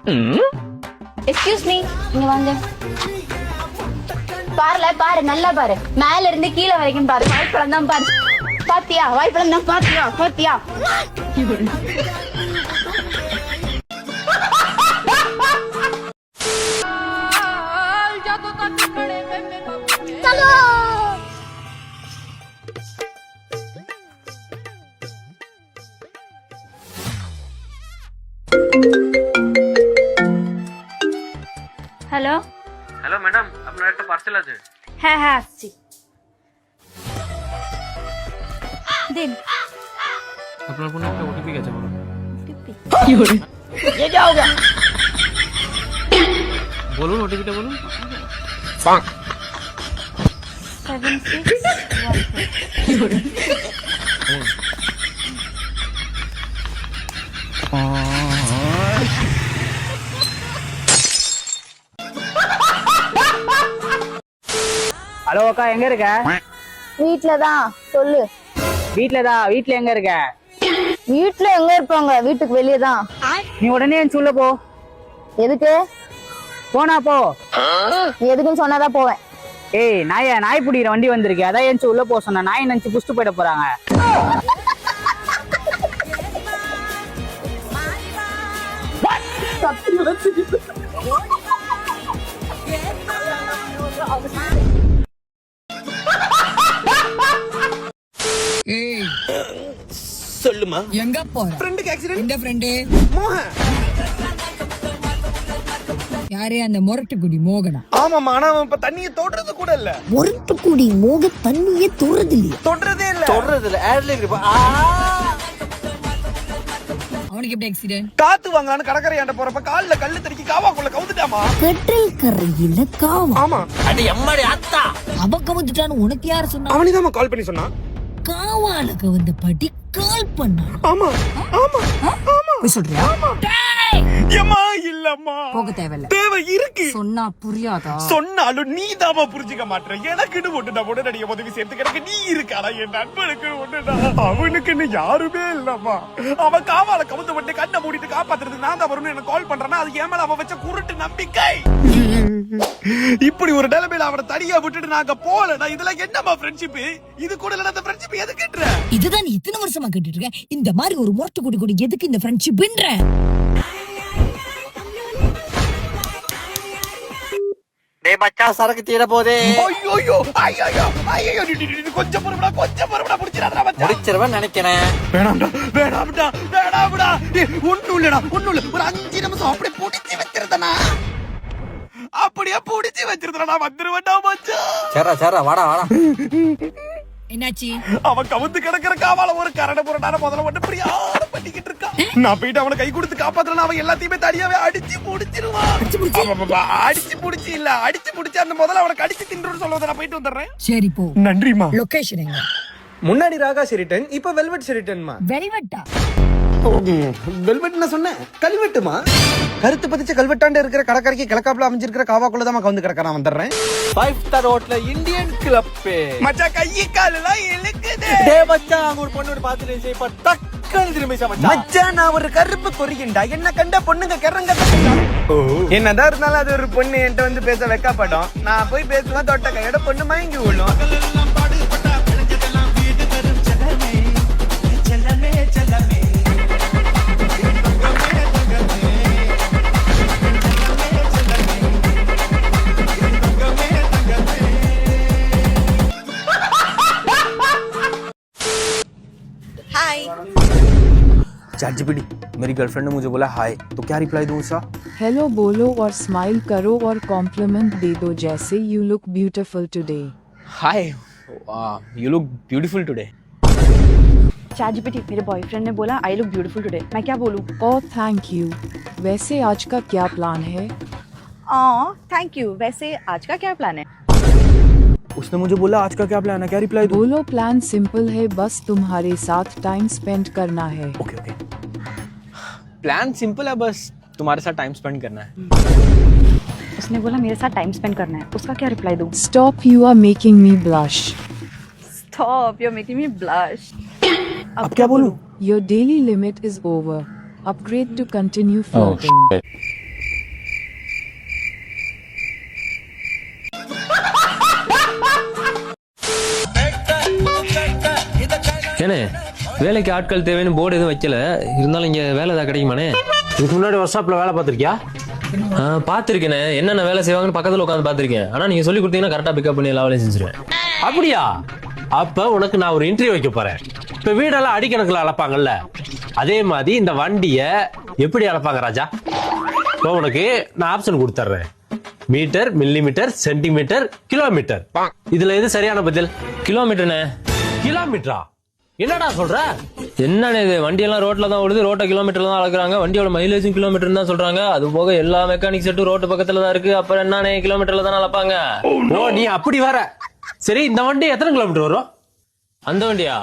Excuse me, இங்க வாங்க. பாரு, நல்லா பாரு. மேல இருந்து கீழே வரைக்கும் பாரு. வாய்ப்பழம் தான் பாரு. பாத்தியா? வாய்ப்பழம் தான் பாத்தியா? হ্যালো হ্যালো ম্যাডাম, আপনার একটা পার্সেল আছে। হ্যাঁ আসছি, দিন। আপনার ফোনে একটা ওটিপি গেছে বলুন। কি করে ये क्या हो गया? বলুন ওটিপিটা বলুন। 7614 কি করে? ஹலோ அக்கா, எங்க இருக்க? வீட்ல தான். சொல்லு. வீட்ல எங்க இருக்க? வீட்ல எங்க இருப்பாங்க? வீட்டுக்கு வெளியே தான். நீ உடனே என் உள்ள போ. எதுக்கு? போனா போ. நீ எதுக்குன்னு சொன்னாதான் போவேன். ஏய் நாய் பிடிக்கிற வண்டி வந்திருக்கு, அதான் என் உள்ள போ சொன்ன. நாய் நினைச்சு புஷ்டு போயிட போறாங்க. சொல்லுமா. எங்க போற? ஃப்ரெண்டுக்கு ஆக்சிடென்ட். இந்த ஃப்ரெண்டு மோகன். யாரே? அந்த முரட்டுக்குடி மோகனா? ஆமாமா, ஆனா அவன் இப்ப தண்ணியை தொடுறது கூட இல்ல. முரட்டுக்குடி மோக தண்ணியே தொடுறது இல்லையா? தொடுறதே இல்ல. ஏர்ல இருக்கு. அவனுக்கு எப்படி ஆக்சிடென்ட்? காத்து வாங்கலான்னு கடற்கரையாண்ட போறப்ப கால்ல கல்லு தடுக்கி காவாக்குள்ள கவுந்துட்டாமா. பெட்ரோல் கரையில காவா? ஆமா. அடி எம்மாடி அத்தா. அவ கவுந்துட்டான்னு உனக்கு யார் சொன்னா? அவனிதான் கால் பண்ணி சொன்னா. காவால கவுந்த பாட்டி கால் பண்ணா? ஆமா. போய் சொல்றியா? ஏமா இல்லம்மா. போக தேவையில்ல. தேவை இருக்கு. சொன்னா புரியாதா? சொன்னாலும் நீ தாமா புரிஞ்சுக்க மாட்டேற. எனக்குன்னு ஒண்ணுடா உடனடிய உதவி சேர்த்து கிடக்கு நீ இருக்காடா. என் நண்பனுக்கு ஒண்ணுடா, அவனுக்குன்னு யாருமே இல்லம்மா. அவன் காவால கவுந்த உடனே கண்ணை மூடிட்டு காப்பாத்துறது நான் தான் வரும்னு எனக்கு கால் பண்றானா, அது ஏன் மேல அவன் வச்ச குருட்டு நம்பிக்கை. இப்படி ஒரு நிலைமையில அவனை தனியா விட்டுட்டு நாங்க போலடா. இதெல்லாம் என்னமா ஃப்ரெண்ட்ஷிப்? இது கூட இல்ல அந்த ஃப்ரெண்ட்ஷிப் எது கேட்ற? இதுதான் நீ இத்தனை வருஷமா கேட்டுட்டு இருக்க. இந்த மாதிரி ஒரு முரட்டுக்குடி கூட எதுக்கு இந்த ஃப்ரெண்ட்ஷிப்ன்ற? டேய் மச்சான், சரக்கு தீர போதே. ஐயோ கொஞ்சம் பொறுமைடா புடிச்சிராதடா மச்சான். முடிச்சிரவன் நினைக்கிறேன். வேணாம்டா. ஒண்ணும் இல்லடா. ஒரு 5 நிமிஷம் அப்படியே புடிச்சு வச்சிருந்தனா. நான் வந்துருவேன்டா மச்சான். சரா வாடா. என்னாச்சு? அவன் கவுந்து கிடக்குற காவால ஒரு கரட புரடான முதல்ல மட்டும் பிரியாத பண்ணிக்கிட்டு இருக்கான். நான் போயிட்டு அவனை கை கொடுத்து காப்பாத்துறேன். அவன் எல்லாத்தையுமே தனியாவே அடிச்சு முடிச்சிருவான். அடிச்சு முடிச்சு அந்த முதல்ல அவனை கடிச்சு தின்றுன்னு சொல்லுவதை நான் போயிட்டு வந்துடுறேன். சரி போ. நன்றிமா. லொகேஷன் எங்க? முன்னாடி ராகா ஷெரிட்டன், இப்ப வெல்வெட் ஷெரிட்டன்மா. வெல்வெட்டா? வெல்வெட்னா சொன்னேன், கல்வெட்டுமா. கருத்து பதிச்ச கல்வெட்டாண்ட இருக்கிற கடற்கரைக்கு கிழக்காப்புல அமைஞ்சிருக்கிற காவாக்குள்ளதான் கவுந்து கிடக்க. நான் வந்துடுறேன். 5 ஸ்டார் ஹோட்டல்ல இந்தியன் கிளப் மச்சான். கையை காலெல்லாம் இழுக்குது. டேய் மச்சான், அங்க ஒரு பொண்ணு பாத்துட்டு இப்ப டக்குன்னு திரும்பிச்சா மச்சான். மச்சான், நான் ஒரு கருப்பு கொறியண்டா. என்ன கண்ட பொண்ணுங்க கறங்க. என்னதான் இருந்தாலும் அது ஒரு பொண்ணு என்கிட்ட வந்து பேச வெக்கப்படும். நான் போய் பேசுவேன், தொட்ட கையோட பொண்ணு மயங்கி விழும். ChatGPT, मेरी गर्लफ्रेंड ने मुझे बोला हाय, तो क्या रिप्लाई दूं उसका? हेलो बोलो और स्माइल करो और कॉम्प्लीमेंट दे दो, जैसे you look beautiful today. Hi, you look beautiful today. ChatGPT, मेरे बॉयफ्रेंड ने बोला आई लुक ब्यूटीफुल टुडे। मैं क्या बोलूं? Oh thank you. वैसे आज का क्या प्लान है? Thank you. वैसे आज का क्या प्लान है? उसने मुझे बोला आज का क्या प्लान है, क्या रिप्लाई दूं? बोलो प्लान सिंपल है, बस तुम्हारे साथ टाइम स्पेंड करना है। ओके। प्लान सिंपल है, बस तुम्हारे साथ टाइम स्पेंड करना है। उसने बोला मेरे साथ टाइम स्पेंड करना है, उसका क्या रिप्लाई दूं? Stop, you are making me blush. Stop, you are making me blush. अब क्या बोलूं? Your daily limit is over, upgrade to continue floating. வேலைக்கு ஆட்கள் தேவைன்னு போர்டு எதுவும் வைக்கல, இருந்தாலும் இங்க வேலை ஏதாவது கிடைக்குமாண்ணே? இதுக்கு முன்னாடி ஒர்க் ஷாப்ல வேலை பார்த்திருக்கியா? பார்த்துருக்கேனே, என்னென்ன வேலை செய்வாங்கன்னு பக்கத்தில் உட்காந்து பார்த்துருக்கேன். ஆனால் நீங்கள் சொல்லி கொடுத்தீங்கன்னா கரெக்டாக பிக்கப் பண்ணி எல்லா வேலையும் செஞ்சிருவேன். அப்படியா? அப்ப உனக்கு நான் ஒரு இன்டர்வியூ வைக்க போறேன். இப்ப வீடெல்லாம் அடிக்கணக்கில் அளப்பாங்கல்ல, அதே மாதிரி இந்த வண்டிய எப்படி அளப்பாங்க ராஜா? இப்போ உனக்கு நான் ஆப்ஷன் கொடுத்துட்றேன். Metre, millimetre, centimetre, kilometre. இதுல எது சரியான பதில்? கிலோமீட்டர்ண்ணே. கிலோமீட்டரா? என்னடா சொல்ற? என்னண்ணே இது, வண்டியெல்லாம் ரோட்ல தான் ஓடுது, ரோட்டை கிலோமீட்டர்ல தான் அளக்குறாங்க. வண்டியோட மைலேஜும் கிலோமீட்டர் தான் சொல்றாங்க. அது போக எல்லா மெக்கானிக் செட்டும் ரோட்டு பக்கத்துல தான் இருக்கு. அப்புறம் என்னண்ணே கிலோமீட்டர்ல தானே அளப்பாங்க? ஓ, நீ அப்படி வர. சரி, இந்த வண்டி எத்தனை கிலோமீட்டர் வரும்? அந்த வண்டியா?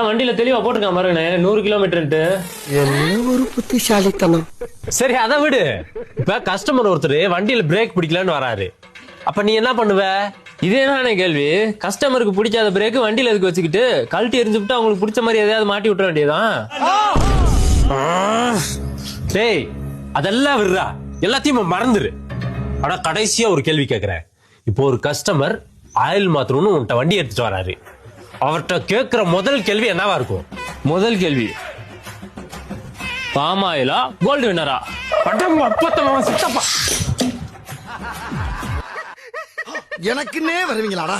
வண்டியில தெளிவா போட்டிருக்கான் பாருங்கண்ணே, 100 கிலோமீட்டர். என்ன ஒரு புத்திசாலித்தனம். சரி, அதை விடு. இப்ப கஸ்டமர் ஒருத்தர் வண்டியில பிரேக் பிடிக்கலன்னு வராரு, அப்ப நீ என்ன பண்ணுவ? இது என்ன கேள்வி? கஸ்டமருக்கு பிடிக்காத பிரேக் வண்டியில எதுக்கு வச்சுக்கிட்டு கழட்டி எரிஞ்சுட்டு அவங்களுக்கு பிடிச்ச மாதிரி எதையாவது மாட்டி விட்டுற வேண்டியதான். டேய், அதெல்லாம் விடுறா, எல்லாத்தையும் மறந்துரு. ஆனா கடைசியா ஒரு கேள்வி கேக்குறேன். இப்போ ஒரு கஸ்டமர் ஆயில் மாத்தணும்னு உன்கிட்ட வண்டி எடுத்துட்டு வராரு, அவர்கிட்ட கேட்கிற முதல் கேள்வி என்னவா இருக்கும்? முதல் கேள்வி, பாம் ஆயிலா கோல்டு வின்னரா? சித்தப்பா, எனக்குன்னே வருவீங்களாடா?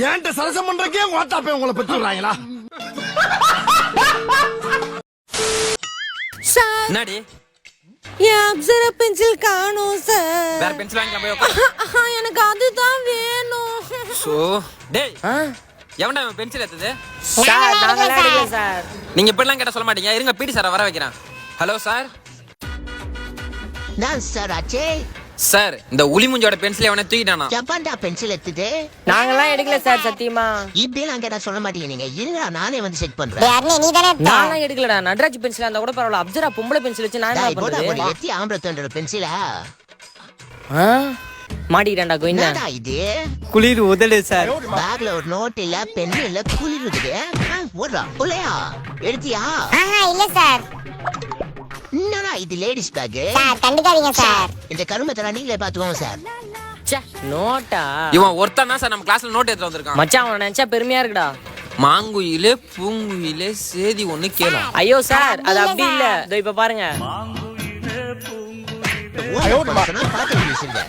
ஏன்ட்ட சரசம் பண்றக்கே வாட்டாப்பே உங்களை பெற்றுறாங்களா? என்னடி என் அப்சரா பென்சில் காணோம் சார். வேற பென்சில் வாங்கி போய் உட்காரு. எனக்கு அதுதான் வேணும். சோ டேய், எவன்டா இவன் பென்சில் எடுத்தது? சார் நாங்க எடுக்கல சார். நீங்க இப்படிலாம் கேட்ட சொல்ல மாட்டீங்க. இருங்க, பிடி சார் வர வைக்கிறேன். Hello sir. நான் சார் ஆச்சே. சார், இந்த உளிமுஞ்சோட பென்சில் எவனே தூக்கிட்டானா? ஜப்பான்டா பென்சில் எடுத்தது. நாங்கெல்லாம் எடுக்கல சார், சத்தியமா. இப்படி எல்லாம் கேட்டா சொல்ல மாட்டீங்க நீங்க. இருங்க, நானே வந்து செக் பண்றேன். நான்லாம் எடுக்கலடா. நட்ராஜ் பென்சில் இருந்தா கூட பரவாயில்ல. அப்சரா பொம்பளை பென்சில் வச்சு நான் என்ன பண்றது? எத்தி ஆம்பளத்தோட பென்சிலா மாட்டிக்கிட்டான்டா கோயிந்தா. என்னடா இது? குளிர் உதடு சார். பேக்ல ஒரு நோட் இல்ல, பென் இல்ல, குளிர் இருக்குது. ஓடுறா இல்லையா? எடுத்தியா? இல்ல சார். என்னடா இது லேடிஸ் பேக்? சார் கண்டுக்காதீங்க சார். இந்த கருமத்தெல்லாம் நீங்களே பாத்துக்கோங்க சார். நோட்டா? இவன் ஒருத்தன் தான் சார் நம்ம கிளாஸ்ல நோட் எடுத்து வந்திருக்கான். மச்சான், அவனை நினைச்சா பெருமையா இருக்குடா. மாங்குயிலே பூங்குயிலே சேதி ஒண்ணு கேளா. ஐயோ சார், அது அப்படி இல்ல. இதோ இப்ப பாருங்க.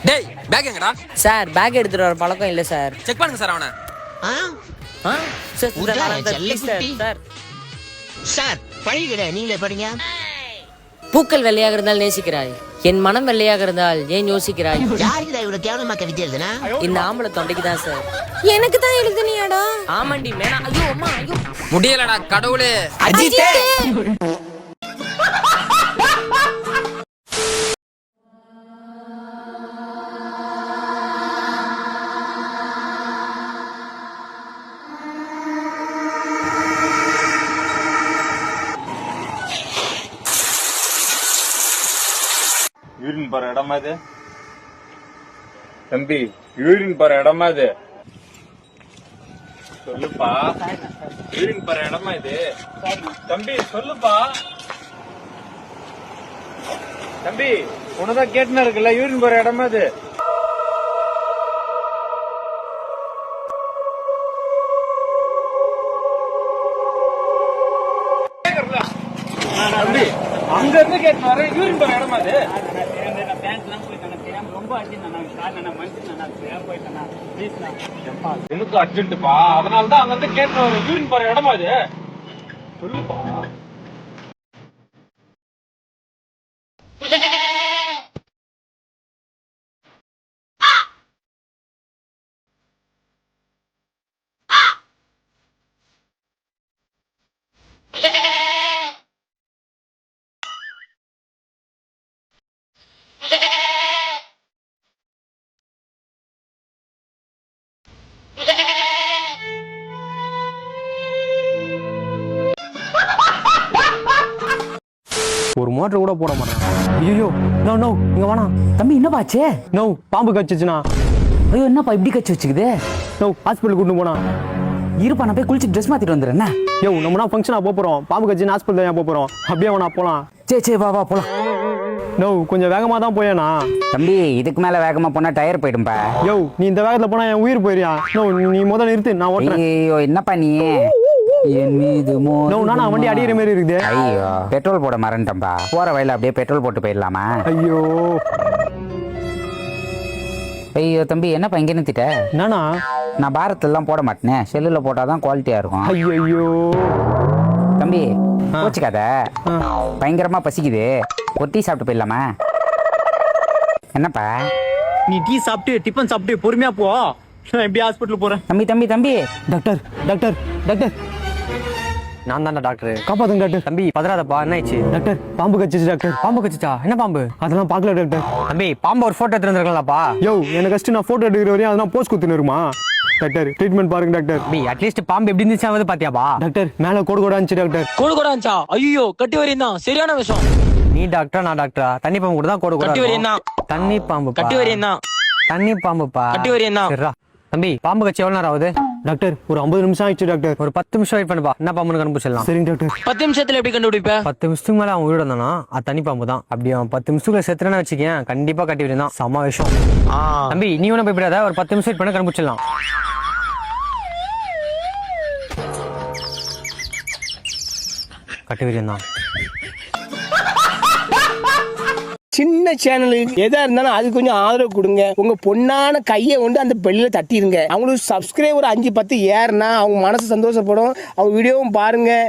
டேய், பேக் எங்கடா? சார் பேக் எடுத்துட்டு வர பழக்கம் இல்ல சார். செக் பண்ணுங்க சார் அவனை. சார் பழிகிட, நீங்களே படிங்க. பூக்கள் வெள்ளையாக இருந்தால் நேசிக்கிறாய், என் மனம் வெள்ளையாக இருந்தால் ஏன் யோசிக்கிறாய்? யாருக்குடா இவ்வளவு கேவலமா கவிதை எழுதுனா? இந்த ஆம்பளை தொண்டைக்கு தான் சார். எனக்கு தான் எழுதுனியாடா? ஆமாண்டி மேனா. ஐயோ அம்மா, ஐயோ முடியலடா கடவுளே. அஜித்தே. யூரின் போற இடமா இது? தம்பி, யூரின் போற இடமா இது? சொல்லுப்பா, யூரின் போற இடமா இது? தம்பி சொல்லுப்பா. தம்பி, உனதான் கேட்டுனா இருக்குல்ல, யூரின் போற இடமா இது? தம்பி, அங்க இருந்து கேட்டு வரேன், யூரின் போற இடமா இது? எனக்கு அர்ஜென்ட்பா, அதனாலதான் அங்க இருந்து கேட்டு வரேன், யூரின் போற இடமா இது? சொல்லுப்பா. ஒரு மோட்டர் கூட போட மாட்டான். ஐயோ, நோ நோ, இங்க வேணா. தம்பி என்னப்பாச்சே? நோ, பாம்பு கச்சிச்சுனா. ஐயோ, என்னப்பா இப்படி கட்சி வச்சுக்குது? நோ, ஹாஸ்பிட்டல் கூட்டு போனா. இருப்பா, நான் போய் குளிச்சு ட்ரெஸ் மாத்திட்டு வந்துடுறேன். யோ, நம்மனா ஃபங்க்ஷனா போறோம், பாம்பு கட்சி ஹாஸ்பிட்டல் தான் போறோம். அப்படியே வேணா போலாம். சரி வா வா போலாம். நோ, கொஞ்சம் வேகமா தான் போயேனா. தம்பி, இதுக்கு மேல வேகமா போனா டயர் போயிடும்பா. யோ, நீ இந்த வேகத்துல போனா என் உயிர் போயிரியா? நோ, நீ முதல்ல நிறுத்து, நான் ஓட்டுறேன். ஐயோ, என்னப்பா நீ? என் மீது நானா வண்டி அடிக்கிற மாதிரி இருக்குது. ஐயோ பெட்ரோல் போட மறந்துட்டேன்பா. போற வழியில அப்படியே பெட்ரோல் போட்டு போயிடலாமா? ஐயோ ஐயோ தம்பி என்னப்பா இங்க நிறுத்திட்ட? நானா நான் பாரத்லாம் போட மாட்டேனே, செல்லுல போட்டாதான் குவாலிட்டியா இருக்கும். ஐயோ தம்பி கோச்சிக்காத, பயங்கரமா பசிக்குது, ஒரு டீ சாப்பிட்டு போயிடலாமா? என்னப்பா நீ டீ சாப்பிட்டு டிஃபன் சாப்பிட்டு பொறுமையா போ, நான் எப்படி ஹாஸ்பிட்டல் போறேன். தம்பி தம்பி தம்பி டாக்டர் டாக்டர் டாக்டர் நான் தானே டாக்டர். காப்பாத்துங்க டாக்டர். தம்பி பதறாதப்பா, என்ன ஆயிடுச்சு? டாக்டர் பாம்பு கச்சிச்சு டாக்டர். பாம்பு கச்சிச்சா? என்ன பாம்பு? அதெல்லாம் பார்க்கல டாக்டர். தம்பி பாம்பு ஒரு போட்டோ எடுத்துருக்கலாம்ப்பா. யோ எனக்கு கஷ்டம், நான் போட்டோ எடுக்கிற வரையும் அதெல்லாம் போஸ்ட் குத்துனுருமா டாக்டர்? ட்ரீட்மெண்ட் பாருங்க டாக்டர். தம்பி அட்லீஸ்ட் பாம்பு எப்படி இருந்துச்சு பாத்தியாப்பா? டாக்டர் மேல கோடு கோடா இருந்துச்சு டாக்டர். கோடு கூட இருந்துச்சா? ஐயோ கட்டி வரையும் தான் சரியான விஷயம். நீ டாக்டரா நான் டாக்டரா? தண்ணி பாம்பு கூட தான் கோடு கட்டி வரையும் கூட. தான். தண்ணி பாம்பு கட்டி வரையும் தான். தண்ணி பாம்புப்பா. கட்டி வரையும் தான். சரிடா தம்பி, பாம்பு கட்சி எவ்வளவு நேரம் ஆகுது? டாக்டர் ஒரு 50 நிமிஷம் ஆயிடுச்சு டாக்டர். ஒரு 10 நிமிஷம் வெயிட் பண்ணுப்பா, என்ன பாம்புன்னு கண்டுபிடிச்சிடலாம். சரிங்க டாக்டர். 10 நிமிஷத்துல எப்படி கண்டுபிடிப்ப? 10 நிமிஷத்துக்கு மேல அவன் உயிரோட இருந்தானா அது தண்ணி பாம்பு தான். அப்படி அவன் 10 நிமிஷத்துக்குள்ள செத்துறேன்னு வச்சுக்கேன், கண்டிப்பா கட்டி வரையும் சம விஷயம். தம்பி நீ ஒன்னும் பயப்படாத, ஒரு 10 நிமிஷம் வெயிட் பண்ண கண்டுபிடிச்சிடலாம். கட்டி வரையும் தான். சின்ன சேனலுக்கு எதா இருந்தாலும் அது கொஞ்சம் ஆதரவு கொடுங்க. உங்க பொண்ணான கையை கொண்டு அந்த பெல்லில தட்டிடுங்க. அவங்களுக்கு சப்ஸ்கிரைபர் 5-10 ஏறுனா அவங்க மனசு சந்தோஷப்படும். அவங்க வீடியோவும் பாருங்க.